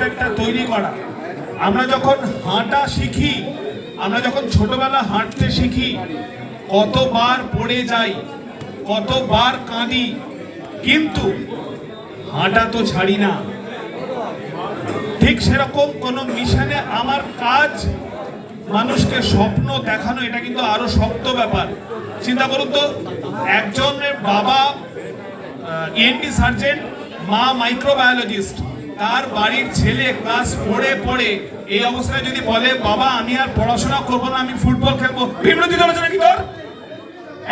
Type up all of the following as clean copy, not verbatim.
রেসপেক্টটা তৈরি করা। আমরা যখন হাঁটা শিখি, আমরা যখন ছোটবেলা হাঁটতে শিখি, কতবার পড়ে যাই, কতবার কাঁদি, কিন্তু হাঁটা তো ছাড়ি না। ঠিক সেরকম কোনো মিশনে আমার কাজ মানুষকে স্বপ্ন দেখানো, এটা কিন্তু আরো শক্ত ব্যাপার। চিন্তা করুন তো, একজনের বাবা ইএনটি সার্জেন্ট, মা মাইক্রোবায়োলজিস্ট, তার বাড়ির ছেলে ক্লাস 4-এ পড়ে এই অবস্থায় যদি বলে বাবা আমি আর পড়াশোনা করবো না, আমি ফুটবল খেলবো, বিমৃতি ধরেছে নাকি তোর?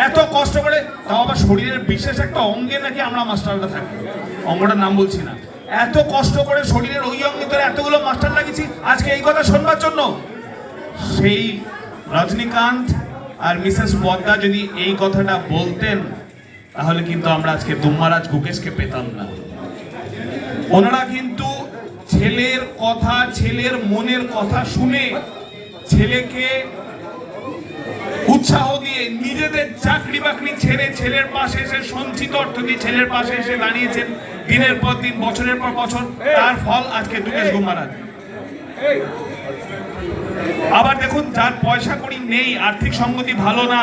এত কষ্ট করে, তাও আবার শরীরের বিশেষ একটা অঙ্গে নাকি আমরা মাস্টাররা থাকি, অঙ্গটার নাম বলছি না, এত কষ্ট করে শরীরের ওই অঙ্গে ধরে এতগুলো মাস্টার লাগিয়েছি আজকে এই কথা শুনবার জন্য। সেই রজনীকান্ত আর মিসেস পদ্মা যদি এই কথাটা বলতেন, তাহলে কিন্তু আমরা আজকে দুম্মারাজ গুকেশকে পেতাম না। ওনারা কিন্তু ছেলের কথা, ছেলের মনের কথা শুনে ছেলেকে উৎসাহ দিয়ে নিজেদের চাকরি বাকরি ছেড়ে ছেলের পাশে এসে সঞ্চিত অর্থ দিয়ে ছেলের পাশে এসে দাঁড়িয়েছেন দিনের পর দিন, বছরের পর বছর। তার ফল আজকে দুকেশ গুম্মারাজ। আবার দেখুন, যার পয়সা কড়ি নেই, আর্থিক সঙ্গতি ভালো না,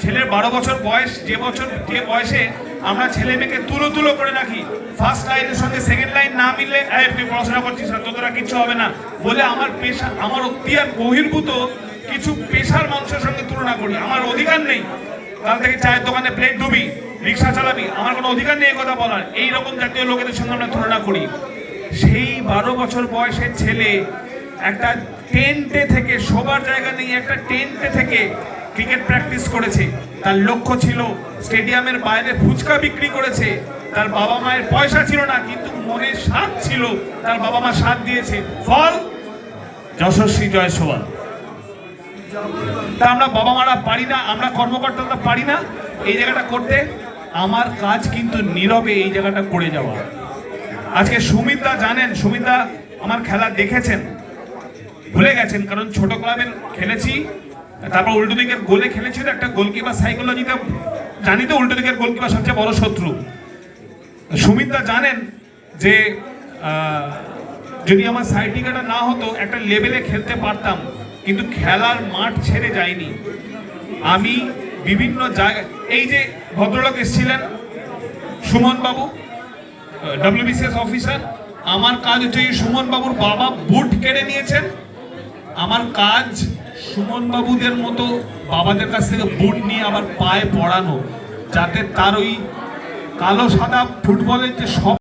ছেলের 12 বছর বয়স, যে বয়সে আমরা ছেলে মেয়েকে তুলো করে রাখি, ফার্স্ট লাইনের সঙ্গে সেকেন্ড লাইন না মিললে তুই পড়াশোনা করছিস না, তোরা কিচ্ছু হবে না বলে আমার পেশা, আমার অক্তিয়ার বহির্ভূত কিছু পেশার মানুষের সঙ্গে তুলনা করি। আমার অধিকার নেই কাল থেকে চায়ের দোকানে প্লেট ডুবি, রিক্সা চালাবি, আমার কোনো অধিকার নেই কথা বলার, এইরকম জাতীয় লোকেদের সঙ্গে আমরা তুলনা করি। সেই 12 বছর বয়সের ছেলে একটা টেন্টে থেকে, শোবার জায়গা নেই, একটা টেন্টে থেকে ক্রিকেট প্র্যাকটিস করেছে। তার লক্ষ্য ছিল স্টেডিয়ামের বাইরে ফুচকা বিক্রি করেছে। তার বাবা মায়ের পয়সা ছিল না, কিন্তু মনে সাথ ছিল, তার বাবা মা সাথ দিয়েছে, ফল যশস্বী জয়সওয়াল। তা আমরা বাবা মারা পারি না, আমরা কর্মকর্তারা পারি না এই জায়গাটা করতে। আমার কাজ কিন্তু নীরবে এই জায়গাটা করে যাওয়া। আজকে সুমিতদা জানেন, সুমিতদা আমার খেলা দেখেছেন, ভুলে গেছেন, কারণ ছোট ক্লাবের খেলেছি, তারপর উল্টো দিকের গোলে খেলেছি। একটা গোলকিপার সাইকোলজিতে জানি তো, উল্টো দিকের গোলকিপার সবচেয়ে বড় শত্রু। সুমিতদা জানেন যে যদি আমার সাইটিকাটা না হতো একটা লেভেলে খেলতে পারতাম, কিন্তু খেলার মাঠ ছেড়ে যায়নি আমি। বিভিন্ন জায়গায়, এই যে ভদ্রলোক এসেছিলেন সুমন বাবু, ডব্লিউবিসিএস অফিসার, আমার কাজ হচ্ছে সুমন বাবুর বাবা বুট কেড়ে নিয়েছেন, আমার কাজ সুমন বাবুদের মতো বাবাদের কাছ থেকে বুট নিয়ে আবার পায়ে পড়ানো, যাতে তার ওই কালো সাদা ফুটবলের যে সব